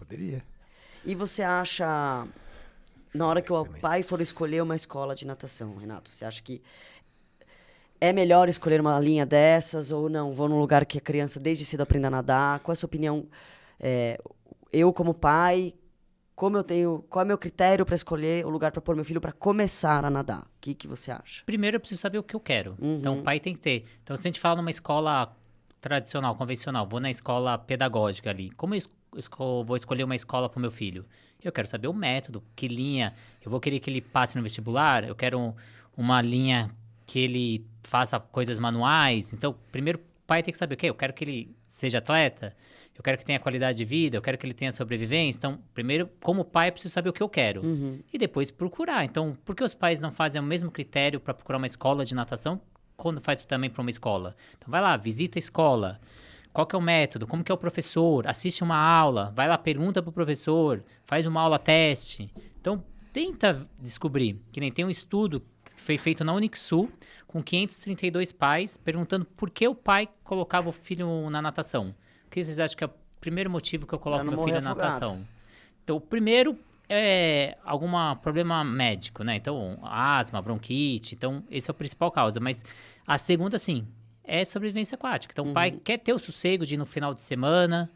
Poderia. E você acha, na hora que o pai for escolher uma escola de natação, Renato, você acha que é melhor escolher uma linha dessas ou não? Vou num lugar que a criança desde cedo aprenda a nadar? Qual é a sua opinião? Eu, como pai, qual é o meu critério para escolher o lugar para pôr meu filho para começar a nadar? O que você acha? Primeiro eu preciso saber o que eu quero. Então o pai tem que ter. Então se a gente fala numa escola tradicional, convencional, vou na escola pedagógica ali. Como eu vou escolher uma escola para o meu filho? Eu quero saber o método, que linha. Eu vou querer que ele passe no vestibular? Eu quero uma linha que ele faça coisas manuais. Então, primeiro, o pai tem que saber o quê? Eu quero que ele seja atleta, eu quero que tenha qualidade de vida, eu quero que ele tenha sobrevivência. Então, primeiro, como pai, eu preciso saber o que eu quero. E depois procurar. Então, por que os pais não fazem o mesmo critério para procurar uma escola de natação quando faz também para uma escola? Então, vai lá, visita a escola. Qual que é o método? Como que é o professor? Assiste uma aula, vai lá, pergunta pro professor, faz uma aula teste. Então, tenta descobrir. Que nem tem um estudo que foi feito na Unixul, com 532 pais, perguntando por que o pai colocava o filho na natação. O que vocês acham que é o primeiro motivo que eu coloco meu filho na natação? Então, o primeiro é algum problema médico, né? Então, asma, bronquite, então esse é o principal causa. Mas a segunda, sim, é sobrevivência aquática. Então, o pai quer ter o sossego de ir no final de semana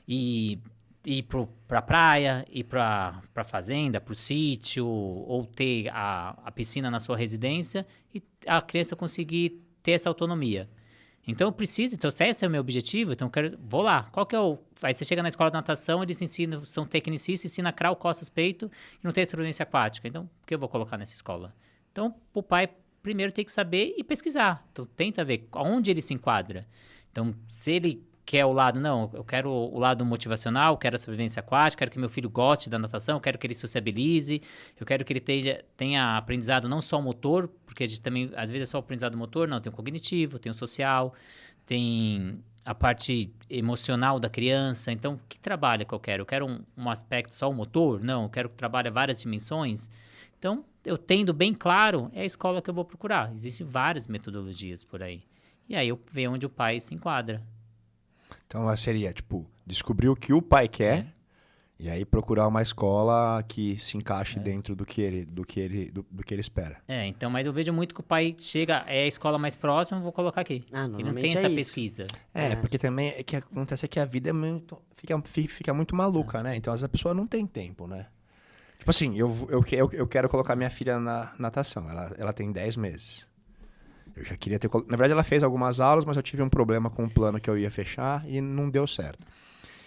e ir pra praia, ir pra fazenda, pro sítio, ou ter a piscina na sua residência e a criança conseguir ter essa autonomia. Então, eu preciso, então, se esse é o meu objetivo, então vou lá. Qual que é o... Aí você chega na escola de natação, eles ensinam, são tecnicistas, ensinam crawl, costas, peito, e não tem sobrevivência aquática. Então, por que eu vou colocar nessa escola? Então, o pai primeiro tem que saber e pesquisar. Então, tenta ver onde ele se enquadra. Então, se ele quer o lado, não, eu quero o lado motivacional, quero a sobrevivência aquática, quero que meu filho goste da natação, quero que ele sociabilize, eu quero que ele tenha aprendizado não só motor, porque a gente também, às vezes é só o aprendizado motor, não, tem o cognitivo, tem o social, tem a parte emocional da criança. Então, que trabalho que eu quero? Eu quero um aspecto só o motor? Não, eu quero que trabalhe várias dimensões. Então, eu tendo bem claro, é a escola que eu vou procurar. Existem várias metodologias por aí. E aí eu vejo onde o pai se enquadra. Então, lá seria, tipo, descobrir o que o pai quer e aí procurar uma escola que se encaixe dentro do que ele espera. Então, mas eu vejo muito que o pai chega, é a escola mais próxima, eu vou colocar aqui. Ele não tem essa pesquisa. Porque também o que acontece é que a vida é muito, fica muito maluca, né? Então, essa pessoa não tem tempo, né? Tipo assim, eu quero colocar minha filha na natação, ela tem 10 meses. Eu já queria ter... Na verdade, ela fez algumas aulas, mas eu tive um problema com o plano que eu ia fechar e não deu certo.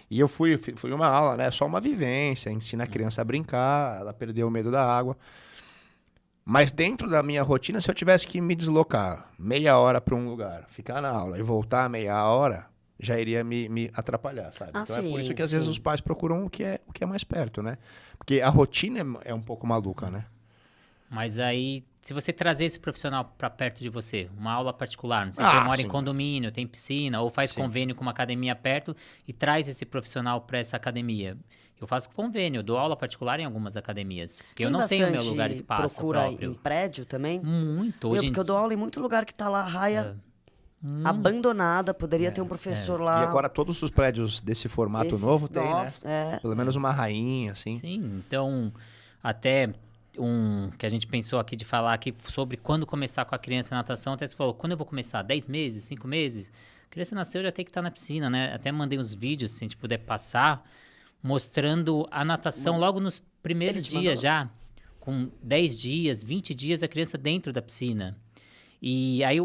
E eu fui uma aula, né? Só uma vivência, ensina a criança a brincar, ela perdeu o medo da água. Mas dentro da minha rotina, se eu tivesse que me deslocar meia hora para um lugar, ficar na aula e voltar meia hora, já iria me atrapalhar, sabe? Então é por isso que às vezes os pais procuram o que é mais perto, né? Porque a rotina é um pouco maluca, né? Mas aí, se você trazer esse profissional para perto de você, uma aula particular, não sei se você mora em condomínio, tem piscina, ou faz convênio com uma academia perto e traz esse profissional para essa academia. Eu faço convênio, dou aula particular em algumas academias, porque eu não tenho meu lugar, espaço procura próprio. Em prédio também? Muito. Porque eu dou aula em muito lugar que tá lá, raia abandonada, poderia ter um professor lá. E agora todos os prédios desse formato novo tem, né? Pelo menos uma rainha, assim. Sim, então, até... que a gente pensou aqui de falar aqui sobre quando começar com a criança na natação, até você falou, quando eu vou começar? 10 meses, 5 meses? A criança nasceu, já tem que estar na piscina, né? Até mandei uns vídeos, se a gente puder passar, mostrando a natação logo nos primeiros dias já, com 10 dias, 20 dias, a criança dentro da piscina. E aí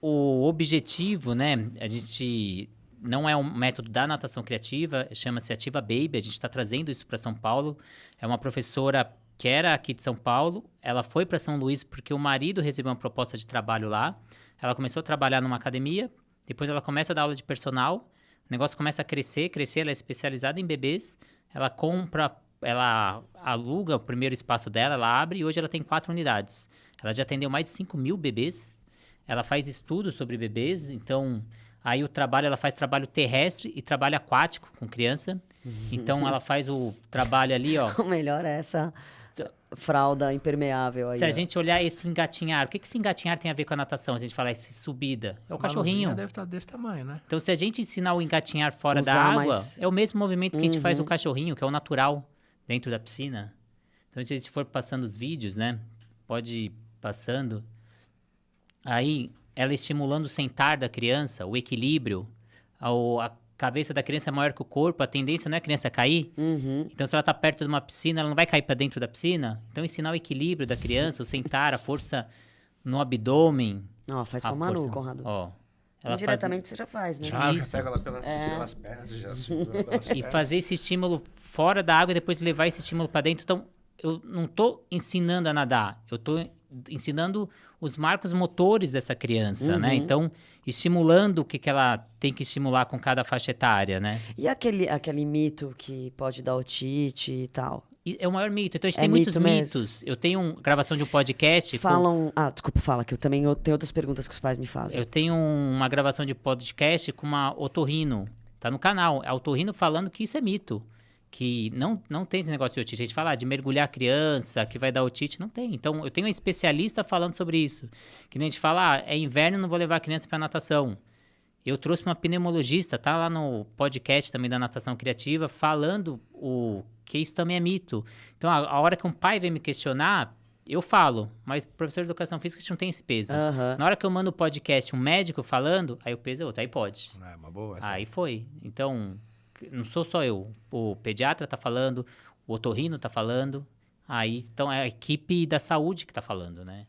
o objetivo, né, a gente... Não é um método da natação criativa, chama-se Ativa Baby, a gente está trazendo isso para São Paulo. É uma professora que era aqui de São Paulo, ela foi para São Luís porque o marido recebeu uma proposta de trabalho lá. Ela começou a trabalhar numa academia, depois ela começa a dar aula de personal, o negócio começa a crescer, ela é especializada em bebês, ela aluga o primeiro espaço dela, ela abre e hoje ela tem 4 unidades. Ela já atendeu mais de 5.000 bebês, ela faz estudos sobre bebês, então... Aí ela faz trabalho terrestre e trabalho aquático com criança. Então, ela faz o trabalho ali, ó. O melhor é fralda impermeável aí. Se a gente olhar esse engatinhar, o que esse engatinhar tem a ver com a natação? A gente fala esse subida. É o cachorrinho. Deve estar desse tamanho, né? Então, se a gente ensinar o engatinhar fora da Usar água, mais- é o mesmo movimento que a gente faz no cachorrinho, que é o natural, dentro da piscina. Então, se a gente for passando os vídeos, né? Pode ir passando. Aí, ela estimulando o sentar da criança, o equilíbrio, a cabeça da criança é maior que o corpo, a tendência não é a criança cair. Então, se ela está perto de uma piscina, ela não vai cair para dentro da piscina. Então, ensinar o equilíbrio da criança, o sentar, a força no abdômen. Ó, faz a com a Manu, força- Conrado. Ó, ela faz- Diretamente você já faz, né? Já Isso. pega ela pelas pernas e já segura pelas E pernas. fazer esse estímulo fora da água e depois levar esse estímulo para dentro. Então, eu não tô ensinando a nadar, eu tô ensinando os marcos motores dessa criança, né? Então, estimulando o que ela tem que estimular com cada faixa etária, né? E aquele mito que pode dar otite e tal? E é o maior mito. Então, a gente É tem muitos mito mesmo? mitos. Eu tenho gravação de um podcast. Falam... Ah, desculpa, fala, que eu também tenho outras perguntas que os pais me fazem. Eu tenho uma gravação de podcast com uma otorrino. Tá no canal. A otorrino falando que isso é mito. Que não tem esse negócio de otite. A gente fala de mergulhar a criança, que vai dar otite. Não tem. Então, eu tenho um especialista falando sobre isso. Que nem a gente fala, é inverno, não vou levar a criança para natação. Eu trouxe uma pneumologista, tá lá no podcast também da Natação Criativa, falando que isso também é mito. Então, a hora que um pai vem me questionar, eu falo. Mas professor de educação física, a gente não tem esse peso. Na hora que eu mando o podcast, um médico falando, aí o peso é outro. Aí pode. É uma boa essa. Aí foi. Então, não sou só eu. O pediatra tá falando, o otorrino tá falando. Aí, então, é a equipe da saúde que tá falando, né?